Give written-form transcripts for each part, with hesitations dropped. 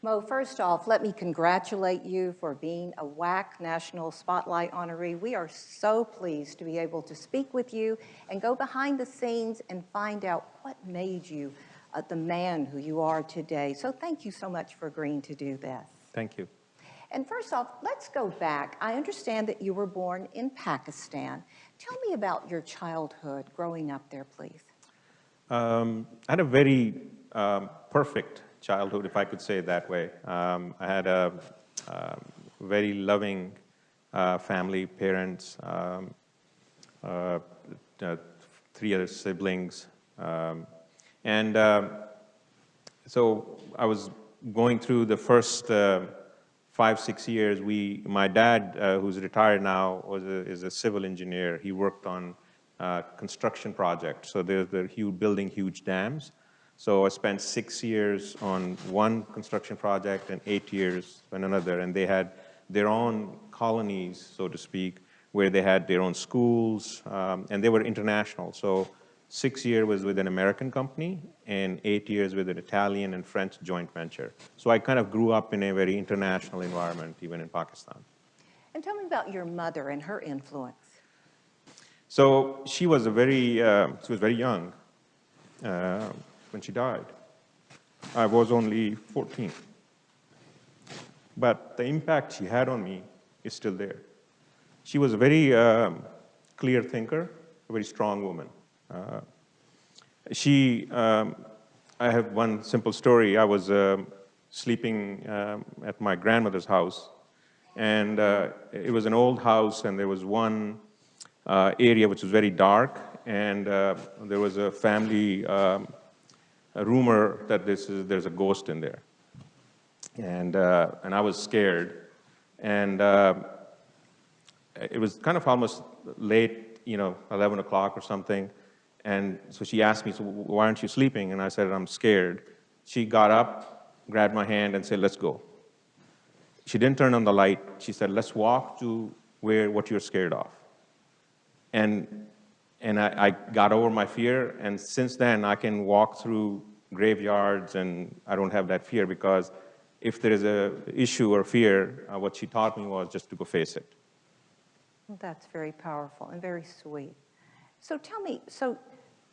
Mo, first off, let me congratulate you for being a WWAAC National Spotlight honoree. We are so pleased to be able to speak with you and go behind the scenes and find out what made you the man who you are today. So thank you so much for agreeing to do this. Thank you. And first off, let's go back. I understand that you were born in Pakistan. Tell me about your childhood growing up there, please. I had a very perfect childhood, if I could say it that way. I had a very loving family, parents, uh, three other siblings. And so I was going through the first 5-6 years. My dad, who's retired now, is a civil engineer. He worked on construction projects. So they're building huge dams. So I spent 6 years on one construction project and 8 years on another. And they had their own colonies, so to speak, where they had their own schools, and they were international. So 6 years was with an American company, and 8 years with an Italian and French joint venture. So I kind of grew up in a very international environment, even in Pakistan. And tell me about your mother and her influence. So she was very young when she died. I was only 14. But the impact she had on me is still there. She was a very clear thinker, a very strong woman. I have one simple story. I was sleeping at my grandmother's house, and it was an old house, and there was one area which was very dark, and there was a family a rumor that there's a ghost in there. And I was scared, and it was kind of almost late, 11 o'clock or something. And so she asked me, so why aren't you sleeping? And I said, I'm scared. She got up, grabbed my hand, and said, let's go. She didn't turn on the light. She said, let's walk to what you're scared of. And I got over my fear, and since then, I can walk through graveyards, and I don't have that fear, because if there is an issue or fear, what she taught me was just to go face it. Well, that's very powerful and very sweet. So tell me, so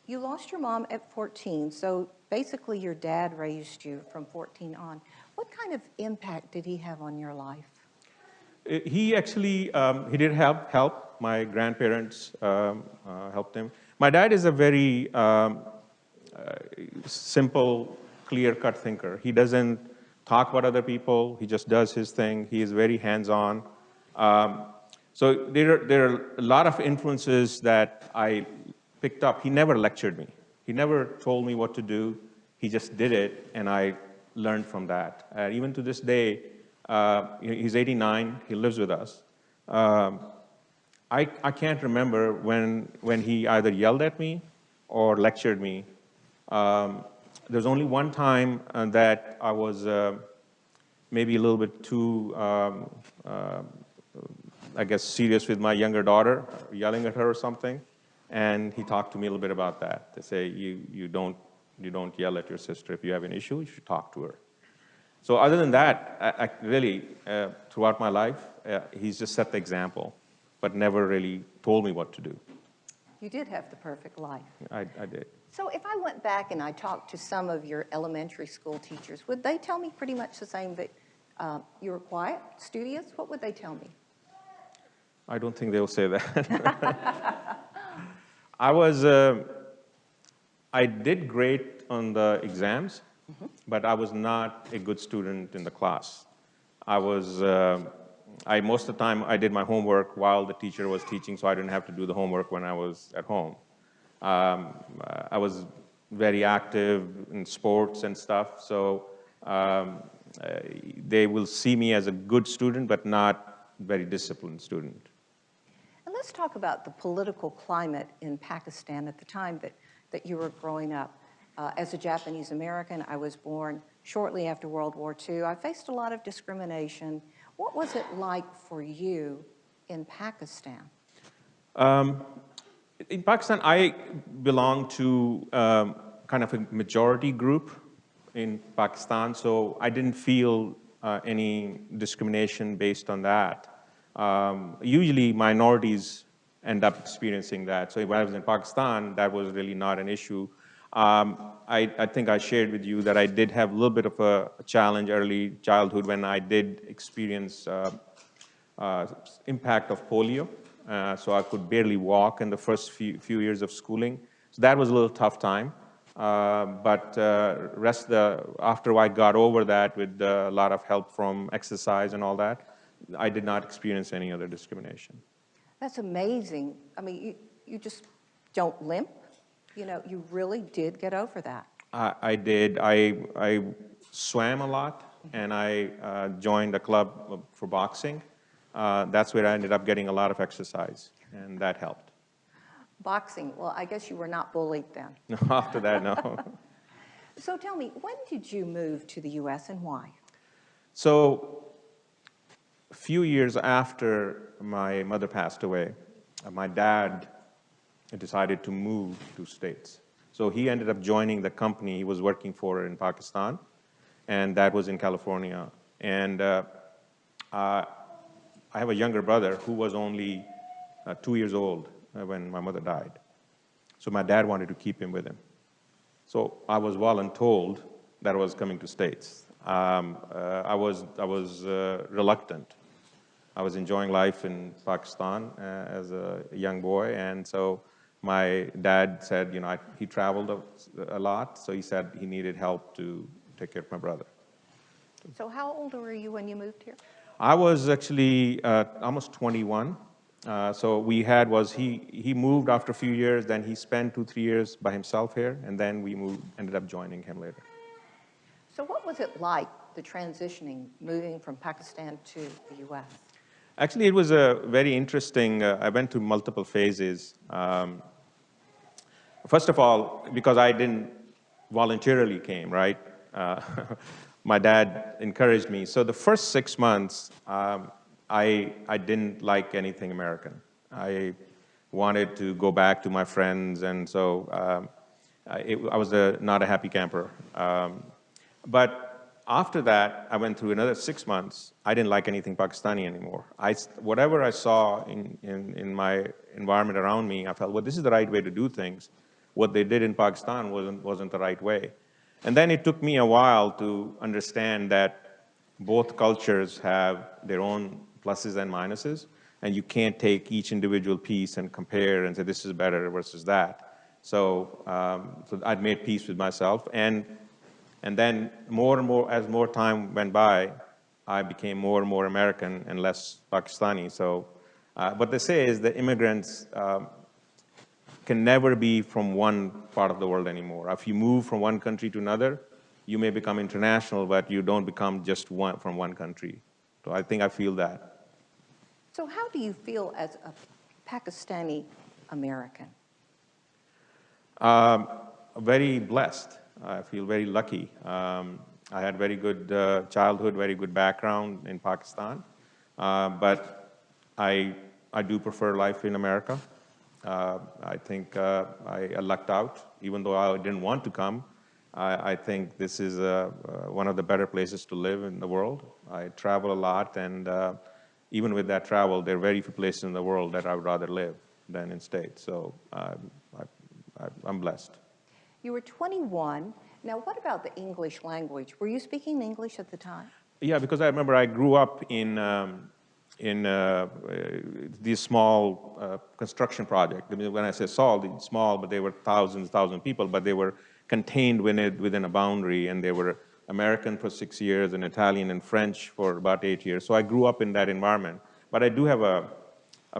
you lost your mom at 14, so basically your dad raised you from 14 on. What kind of impact did he have on your life? He actually, he did help. My grandparents helped him. My dad is a very simple, clear-cut thinker. He doesn't talk about other people. He just does his thing. He is very hands-on. So there are a lot of influences that I picked up. He never lectured me. He never told me what to do. He just did it, and I learned from that. Even to this day, he's 89. He lives with us. I can't remember when he either yelled at me or lectured me. There's only one time that I was maybe a little bit too, I guess, serious with my younger daughter, yelling at her or something. And he talked to me a little bit about that. They say, you don't yell at your sister. If you have an issue, you should talk to her. So other than that, I really, throughout my life, he's just set the example, but never really told me what to do. You did have the perfect life. I did. So if I went back and I talked to some of your elementary school teachers, would they tell me pretty much the same, that you were quiet, studious? What would they tell me? I don't think they'll say that. I did great on the exams, but I was not a good student in the class. Most of the time, I did my homework while the teacher was teaching, so I didn't have to do the homework when I was at home. I was very active in sports and stuff, so they will see me as a good student, but not very disciplined student. And let's talk about the political climate in Pakistan at the time that you were growing up. As a Japanese American, I was born shortly after World War II. I faced a lot of discrimination. What was it like for you in Pakistan? In Pakistan, I belong to kind of a majority group in Pakistan, so I didn't feel any discrimination based on that. Usually minorities end up experiencing that. So when I was in Pakistan, that was really not an issue. I think I shared with you that I did have a little bit of a challenge early childhood when I did experience impact of polio. So I could barely walk in the first few years of schooling. So that was a little tough time. But after I got over that with a lot of help from exercise and all that, I did not experience any other discrimination. That's amazing. I mean, you just don't limp. You really did get over that. I did. I swam a lot, and I joined a club for boxing. That's where I ended up getting a lot of exercise, and that helped. Boxing, well, I guess you were not bullied then. After that, no. So tell me, when did you move to the U.S. and why? So a few years after my mother passed away, my dad decided to move to States. So he ended up joining the company he was working for in Pakistan, and that was in California. And I have a younger brother who was only 2 years old when my mother died. So my dad wanted to keep him with him. So I was voluntold that I was coming to States. I was reluctant. I was enjoying life in Pakistan as a young boy, and so my dad said, he traveled a lot, so he said he needed help to take care of my brother. So how old were you when you moved here? I was actually almost 21. So he moved after a few years, then he spent 2-3 years by himself here, and then we ended up joining him later. So what was it like, the transitioning, moving from Pakistan to the U.S.? Actually, it was a very interesting, I went through multiple phases. First of all, because I didn't voluntarily came, right? My dad encouraged me. So the first 6 months, I didn't like anything American. I wanted to go back to my friends, and so I was not a happy camper. But after that, I went through another 6 months. I didn't like anything Pakistani anymore. Whatever I saw in my environment around me, I felt, well, this is the right way to do things. What they did in Pakistan wasn't the right way. And then it took me a while to understand that both cultures have their own pluses and minuses, and you can't take each individual piece and compare and say this is better versus that. So I'd made peace with myself, and then more and more, as more time went by, I became more and more American and less Pakistani. So what they say is that immigrants can never be from one part of the world anymore. If you move from one country to another, you may become international, but you don't become just from one country. So I think I feel that. So how do you feel as a Pakistani American? Very blessed. I feel very lucky. I had very good childhood, very good background in Pakistan, but I do prefer life in America. I think I lucked out, even though I didn't want to come. I think this is one of the better places to live in the world. I travel a lot, and even with that travel, there are very few places in the world that I would rather live than in States. So I'm blessed. You were 21. Now, what about the English language? Were you speaking English at the time? Yeah, because I remember I grew up in these small construction projects. I mean, when I say small, but they were thousands of people, but they were contained within a boundary, and they were American for 6 years and Italian and French for about 8 years. So I grew up in that environment. But I do have a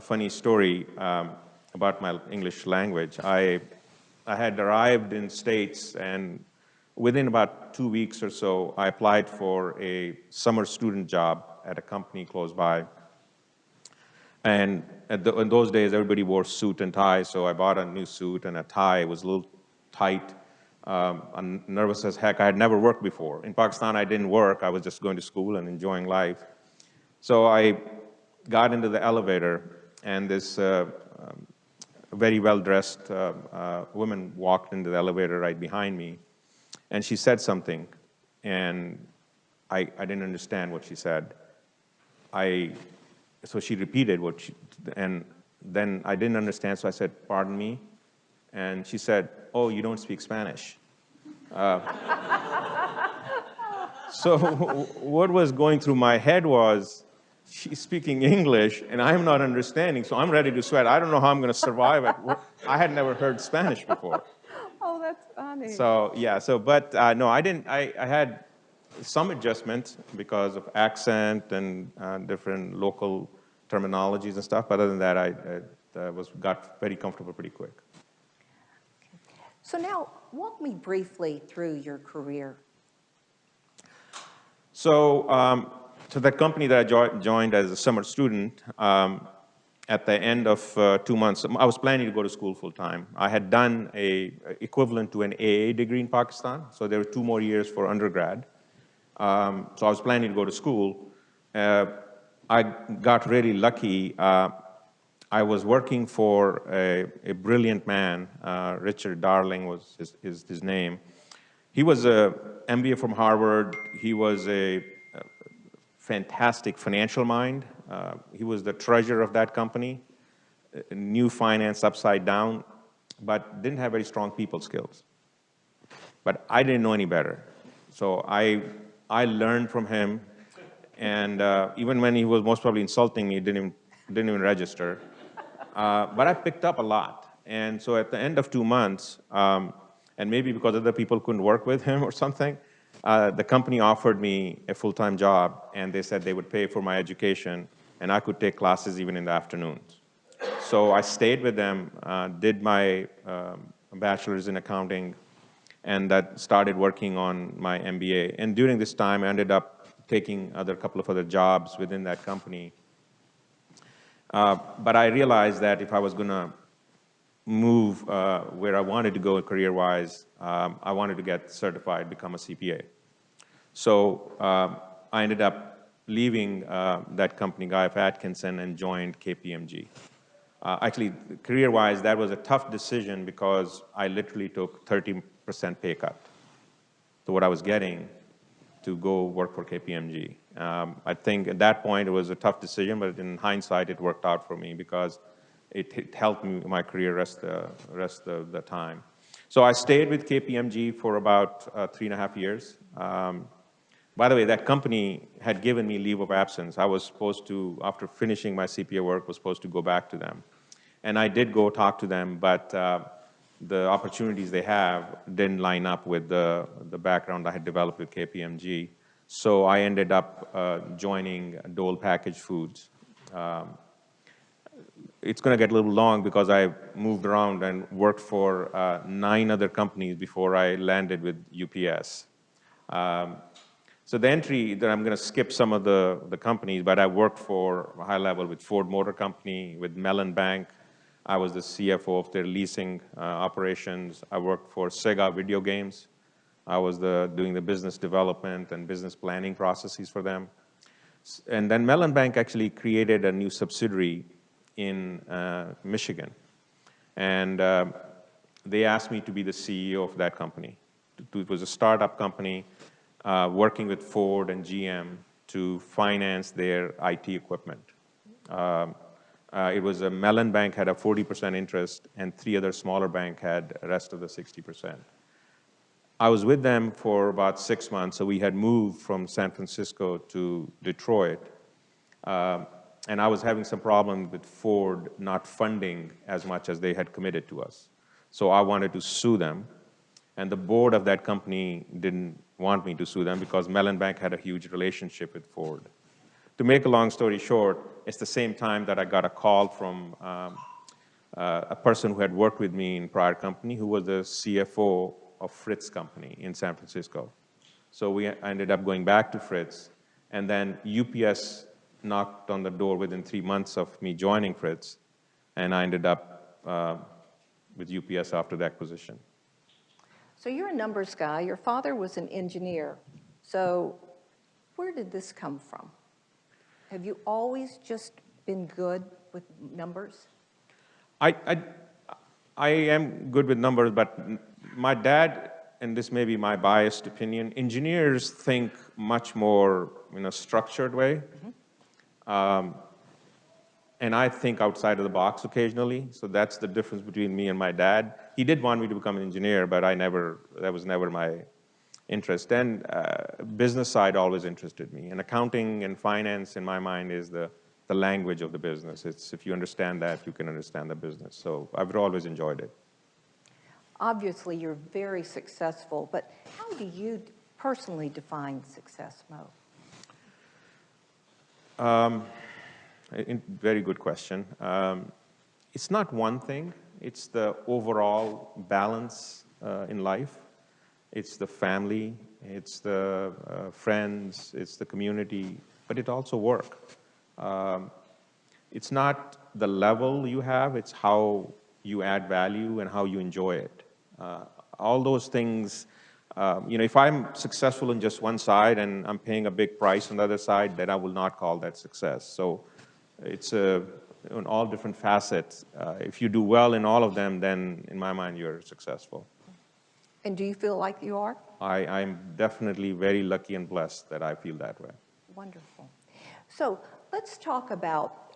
funny story about my English language. I had arrived in States, and within about 2 weeks or so, I applied for a summer student job at a company close by. And in those days, everybody wore suit and tie, so I bought a new suit and a tie. It was a little tight. I'm nervous as heck. I had never worked before. In Pakistan, I didn't work. I was just going to school and enjoying life. So I got into the elevator, and this very well-dressed woman walked into the elevator right behind me, and she said something. and I didn't understand what she said. So she repeated and then I didn't understand, so I said, "Pardon me?" And she said, "Oh, you don't speak Spanish." So what was going through my head was, she's speaking English, and I'm not understanding, so I'm ready to sweat. I don't know how I'm going to survive it. I had never heard Spanish before. Oh, that's funny. So, yeah, but no, I didn't. I had some adjustments because of accent and different local terminologies and stuff. But other than that, I got very comfortable pretty quick. So now, walk me briefly through your career. So, so that company that I joined as a summer student, at the end of 2 months, I was planning to go to school full time. I had done a equivalent to an AA degree in Pakistan, so there were 2 more years for undergrad. So I was planning to go to school. I got really lucky. I was working for a brilliant man, Richard Darling was his name. He was a MBA from Harvard. He was a fantastic financial mind. He was the treasurer of that company, knew finance upside down, but didn't have very strong people skills. But I didn't know any better. So I learned from him, and even when he was most probably insulting me, it didn't even register. But I picked up a lot. And so at the end of 2 months, and maybe because other people couldn't work with him or something, the company offered me a full-time job, and they said they would pay for my education, and I could take classes even in the afternoons. So I stayed with them, did my bachelor's in accounting, and that started working on my MBA. And during this time, I ended up taking a couple of other jobs within that company. But I realized that if I was going to move where I wanted to go career-wise, I wanted to get certified, become a CPA. So I ended up leaving that company, Guy F. Atkinson, and joined KPMG. Actually, career-wise, that was a tough decision because I literally took 30% pay cut to what I was getting to go work for KPMG. I think at that point it was a tough decision, but in hindsight, it worked out for me because it helped me my career rest of the time. So I stayed with KPMG for about 3.5 years. By the way, that company had given me leave of absence. I was supposed to, after finishing my CPA work, was supposed to go back to them. And I did go talk to them, but the opportunities they have didn't line up with the background I had developed with KPMG. So I ended up joining Dole Packaged Foods. It's going to get a little long because I moved around and worked for 9 other companies before I landed with UPS. So the entry, that I'm going to skip some of the companies, but I worked for a high level with Ford Motor Company, with Mellon Bank. I was the CFO of their leasing operations. I worked for Sega Video Games. I was doing the business development and business planning processes for them. And then Mellon Bank actually created a new subsidiary in Michigan. And they asked me to be the CEO of that company. It was a startup company working with Ford and GM to finance their IT equipment. It was a Mellon Bank had a 40% interest, and 3 other smaller banks had the rest of the 60%. I was with them for about 6 months, so we had moved from San Francisco to Detroit. And I was having some problems with Ford not funding as much as they had committed to us. So I wanted to sue them, and the board of that company didn't want me to sue them because Mellon Bank had a huge relationship with Ford. To make a long story short, it's the same time that I got a call from a person who had worked with me in prior company, who was the CFO of Fritz Company in San Francisco. So I ended up going back to Fritz, and then UPS knocked on the door within 3 months of me joining Fritz, and I ended up with UPS after the acquisition. So you're a numbers guy. Your father was an engineer. So where did this come from? Have you always just been good with numbers? I am good with numbers, but my dad and this may be my biased opinion, engineers think much more in a structured way. And I think outside of the box occasionally, so that's the difference between me and my dad. He did want me to become an engineer, but that was never my interest. And business side always interested me. And accounting and finance, in my mind, is the language of the business. It's, if you understand that, you can understand the business. So I've always enjoyed it. Obviously, you're very successful, but how do you personally define success, Mo? Very good question. It's not one thing. It's the overall balance in life. It's the family. It's the friends. It's the community. But it also work. It's not the level you have. It's how you add value and how you enjoy it. All those things. If I'm successful in just one side and I'm paying a big price on the other side, then I will not call that success. So it's on all different facets. If you do well in all of them, then in my mind, you're successful. And do you feel like you are? I'm definitely very lucky and blessed that I feel that way. Wonderful. So let's talk about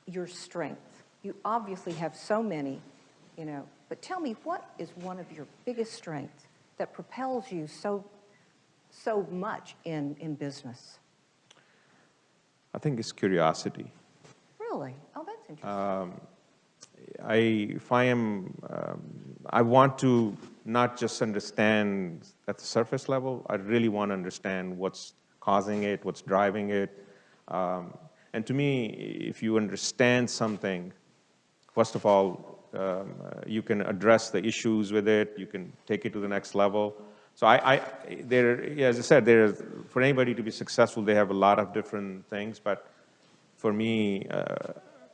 your strengths. You obviously have so many, but tell me, what is one of your biggest strengths that propels you so much in business? I think it's curiosity. Really? Oh, that's interesting. I want to not just understand at the surface level. I really want to understand what's causing it, what's driving it. And to me, if you understand something, first of all, you can address the issues with it. You can take it to the next level. So as I said, for anybody to be successful, they have a lot of different things. But for me,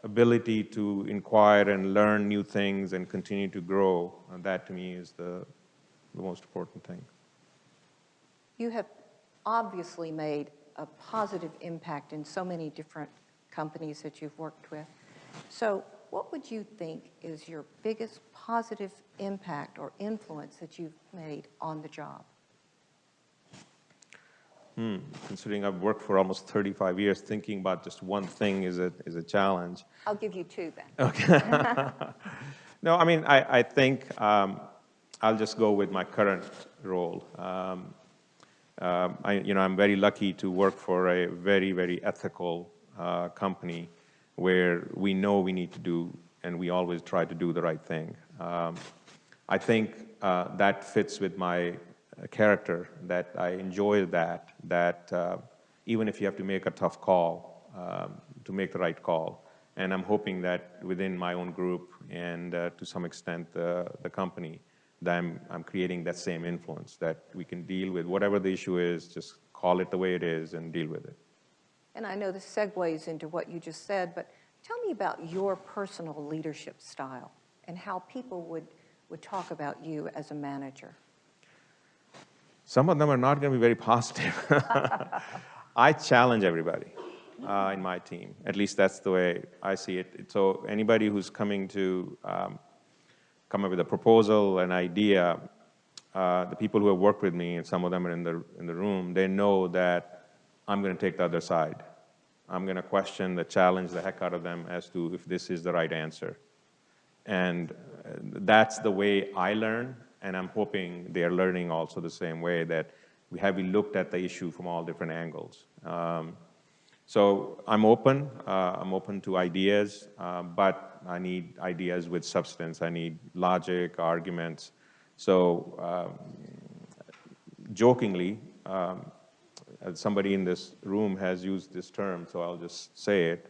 ability to inquire and learn new things and continue to grow, that to me is the most important thing. You have obviously made a positive impact in so many different companies that you've worked with. So what would you think is your biggest positive impact or influence that you've made on the job? Considering I've worked for almost 35 years, thinking about just one thing is a challenge. I'll give you two then. Okay. No, I mean, I think I'll just go with my current role. I'm very lucky to work for a very, very ethical company where we know we need to do, and we always try to do the right thing. I think that fits with my character, that I enjoy that even if you have to make a tough call, to make the right call. And I'm hoping that within my own group and to some extent the company, that I'm creating that same influence, that we can deal with whatever the issue is, just call it the way it is and deal with it. And I know this segues into what you just said, but tell me about your personal leadership style and how people would talk about you as a manager. Some of them are not going to be very positive. I challenge everybody in my team. At least that's the way I see it. So anybody who's coming to come up with a proposal, an idea, the people who have worked with me, and some of them are in the room, they know that I'm going to take the other side. I'm going to question, challenge the heck out of them as to if this is the right answer. And that's the way I learn, and I'm hoping they are learning also the same way, that we looked at the issue from all different angles. So I'm open to ideas, but I need ideas with substance. I need logic, arguments. So jokingly, somebody in this room has used this term, so I'll just say it.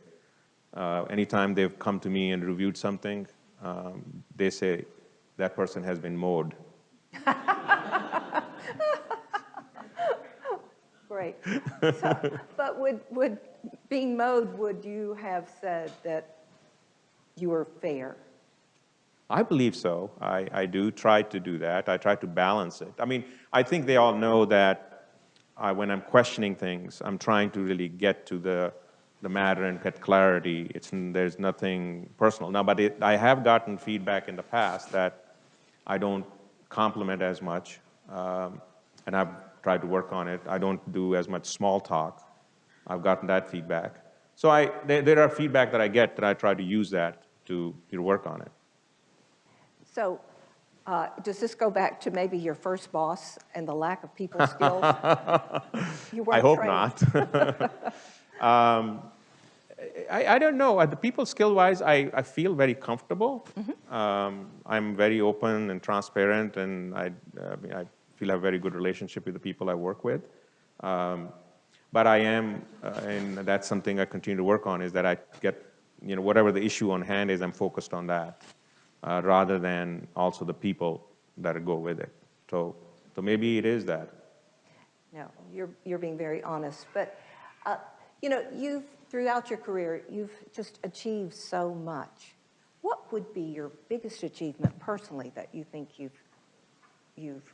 Anytime they've come to me and reviewed something, they say, that person has been mowed. Great. So, but would being mowed, would you have said that you were fair? I believe so. I do try to do that. I try to balance it. I mean, I think they all know that when I'm questioning things, I'm trying to really get to the matter and get clarity. There's nothing personal. Now, but I have gotten feedback in the past that I don't compliment as much, and I've tried to work on it. I don't do as much small talk. I've gotten that feedback. So there are feedback that I get that I try to use that to work on it. So does this go back to maybe your first boss and the lack of people skills? You weren't I hope trained. not. I don't know. The people skill-wise, I feel very comfortable. I'm very open and transparent, and I feel I have a very good relationship with the people I work with. But I am, and that's something I continue to work on, is that I get, whatever the issue on hand is, I'm focused on that, rather than also the people that go with it. So maybe it is that. No, you're being very honest. But, throughout your career, you've just achieved so much. What would be your biggest achievement personally that you think you've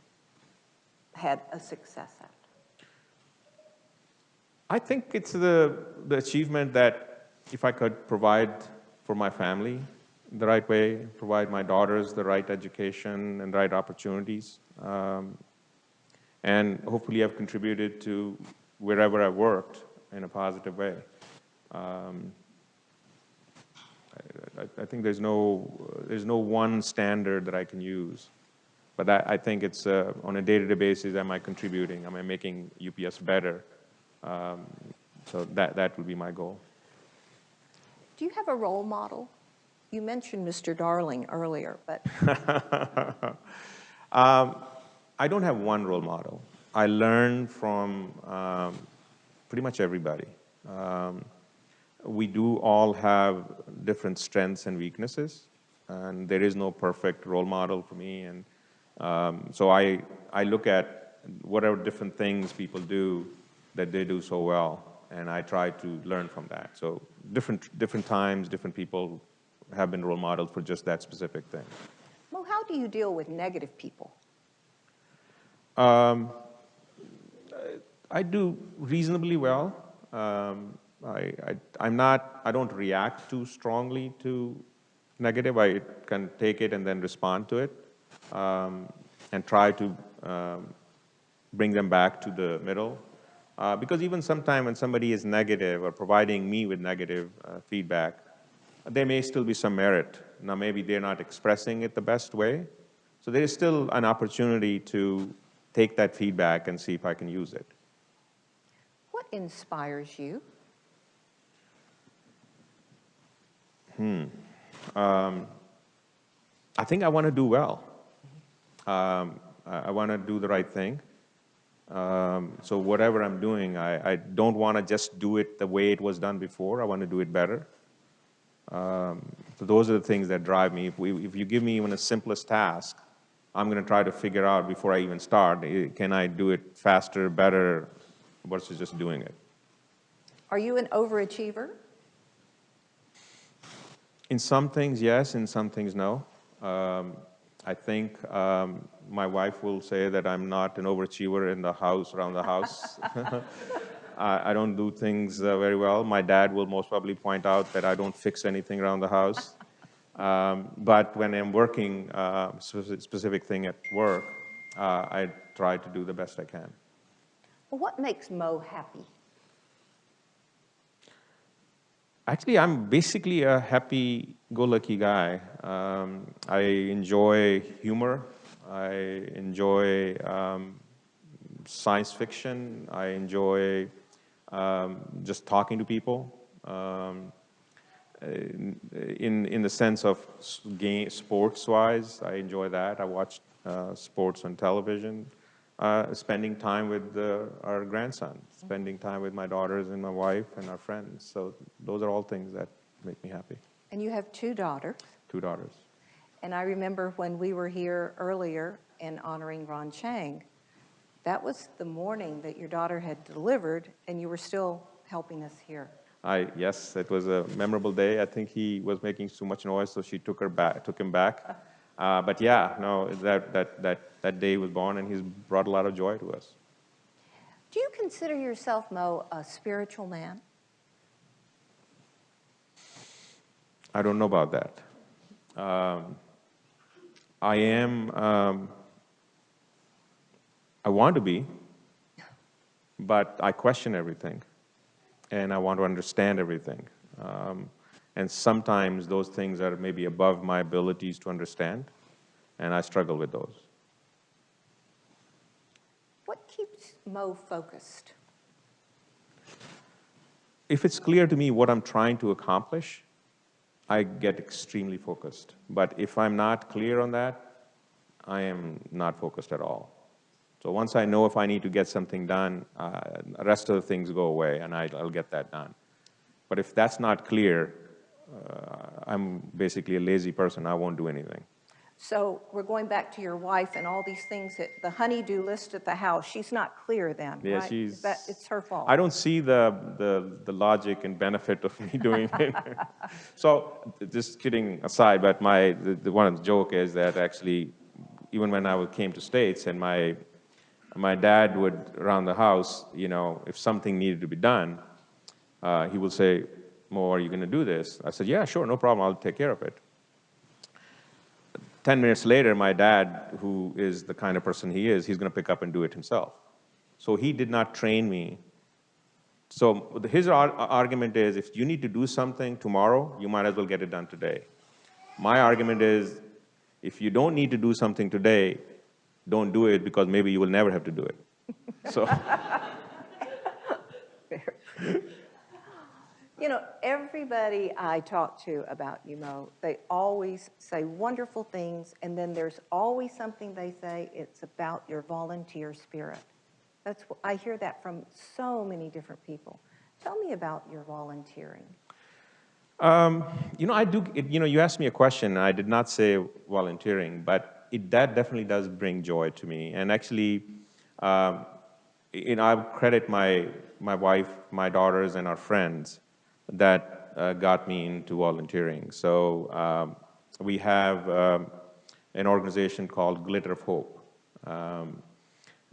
had a success at? I think it's the achievement that if I could provide for my family the right way, provide my daughters the right education and right opportunities, and hopefully I've contributed to wherever I've worked in a positive way. I think there's no one standard that I can use, but I think it's on a day-to-day basis, am I contributing? Am I making UPS better? So that would be my goal. Do you have a role model? You mentioned Mr. Darling earlier, but... I don't have one role model. I learn from pretty much everybody. We do all have different strengths and weaknesses, and there is no perfect role model for me. And so I look at whatever different things people do that they do so well, and I try to learn from that. So different times, different people have been role models for just that specific thing. Mo, how do you deal with negative people? I do reasonably well. I don't react too strongly to negative. I can take it and then respond to it, and try to bring them back to the middle. Because even sometimes when somebody is negative or providing me with negative feedback, there may still be some merit. Now maybe they're not expressing it the best way. So there is still an opportunity to take that feedback and see if I can use it. What inspires you? I think I want to do well. I want to do the right thing. So whatever I'm doing, I don't want to just do it the way it was done before. I want to do it better. So those are the things that drive me. If you give me even the simplest task, I'm going to try to figure out before I even start, can I do it faster, better, versus just doing it. Are you an overachiever? In some things, yes. In some things, no. I think my wife will say that I'm not an overachiever in the house, around the house. I don't do things very well. My dad will most probably point out that I don't fix anything around the house. But when I'm working specific thing at work, I try to do the best I can. Well, what makes Mo happy? Actually, I'm basically a happy-go-lucky guy. I enjoy humor. I enjoy science fiction. I enjoy just talking to people. In the sense of sports-wise, I enjoy that. I watch sports on television. Spending time with our grandson, spending time with my daughters and my wife and our friends. So those are all things that make me happy. And you have 2 daughters. 2 daughters. And I remember when we were here earlier in honoring Ron Chang, that was the morning that your daughter had delivered, and you were still helping us here. Yes, it was a memorable day. I think he was making too much noise, so she took him back. But yeah, no, that day was born, and he's brought a lot of joy to us. Do you consider yourself, Mo, a spiritual man? I don't know about that. I am I want to be, but I question everything, and I want to understand everything. And sometimes those things are maybe above my abilities to understand, and I struggle with those. What keeps Mo focused? If it's clear to me what I'm trying to accomplish, I get extremely focused. But if I'm not clear on that, I am not focused at all. So once I know if I need to get something done, the rest of the things go away, and I'll get that done. But if that's not clear, I'm basically a lazy person. I won't do anything. So we're going back to your wife and all these things that the honey-do list at the house. She's not clear then, Yeah, right? It's her fault. I don't see the logic and benefit of me doing it. So just kidding aside, but the one joke is that actually, even when I came to States and my dad would around the house, if something needed to be done, he would say, "Mo, are you going to do this?" I said, "Yeah, sure, no problem. I'll take care of it." 10 minutes later, my dad, who is the kind of person he is, he's going to pick up and do it himself. So he did not train me. So his argument is, if you need to do something tomorrow, you might as well get it done today. My argument is, if you don't need to do something today, don't do it, because maybe you will never have to do it. So. Everybody I talk to about you, Mo, they always say wonderful things, and then there's always something they say, it's about your volunteer spirit. I hear that from so many different people. Tell me about your volunteering. I do, you asked me a question, and I did not say volunteering, but that definitely does bring joy to me. And actually, I credit my wife, my daughters, and our friends that got me into volunteering. So we have an organization called Glitter of Hope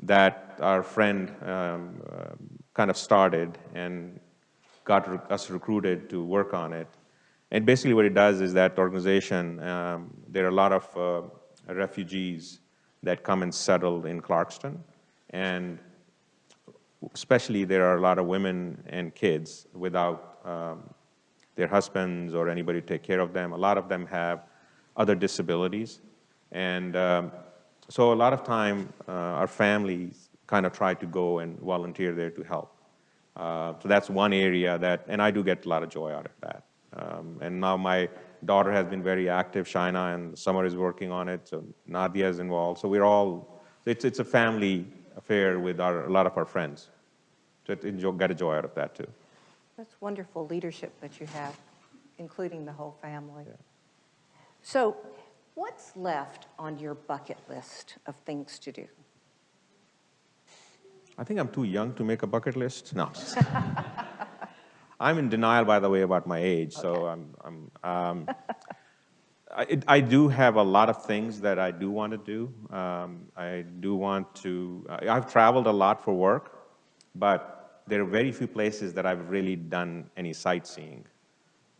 that our friend kind of started and got us recruited to work on it. And basically what it does is that organization, there are a lot of refugees that come and settle in Clarkston. And especially there are a lot of women and kids without their husbands or anybody to take care of them. A lot of them have other disabilities. And so a lot of time, our families kind of try to go and volunteer there to help. So that's one area and I do get a lot of joy out of that. And now my daughter has been very active, Shaina, and Summer is working on it, so Nadia is involved. So it's a family affair with a lot of our friends. So get a joy out of that too. That's wonderful leadership that you have, including the whole family. Yeah. So what's left on your bucket list of things to do? I think I'm too young to make a bucket list. No. I'm in denial, by the way, about my age. Okay. So I do have a lot of things that I do want to do. I've traveled a lot for work, but there are very few places that I've really done any sightseeing.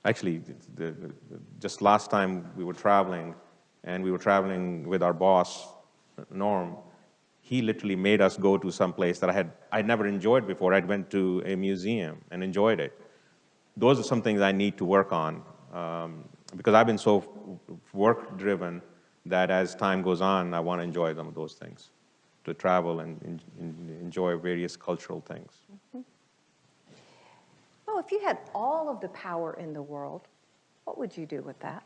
Actually, just last time we were traveling, and we were traveling with our boss, Norm, he literally made us go to some place that I'd never enjoyed before. I went to a museum and enjoyed it. Those are some things I need to work on, because I've been so work-driven that as time goes on, I want to enjoy some of those things, to travel and enjoy various cultural things. Mm-hmm. Well, if you had all of the power in the world, what would you do with that?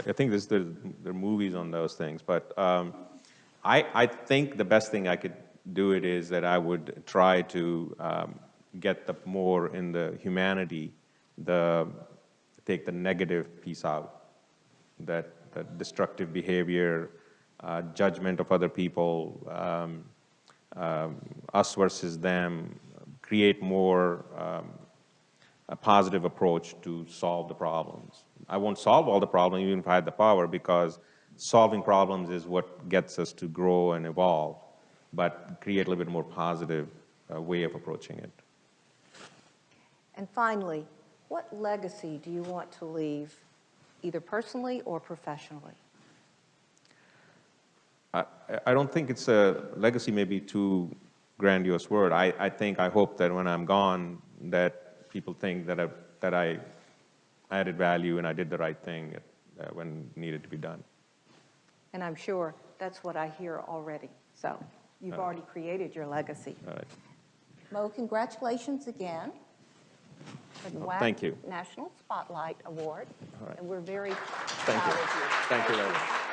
I think there are movies on those things, but I think the best thing I could do it is that I would try to get more in the humanity, take the negative piece out, that destructive behavior, judgment of other people, us versus them, create more a positive approach to solve the problems. I won't solve all the problems even if I had the power, because solving problems is what gets us to grow and evolve, but create a little bit more positive way of approaching it. And finally, what legacy do you want to leave, either personally or professionally? I don't think it's a legacy, maybe too grandiose word. I hope that when I'm gone, that people think that I added value and I did the right thing when needed to be done. And I'm sure that's what I hear already. So you've already created your legacy. All right. Mo, congratulations again for the WWAAC thank you. National Spotlight Award. All right. And we're very Thank proud you. of you. Thank you very much.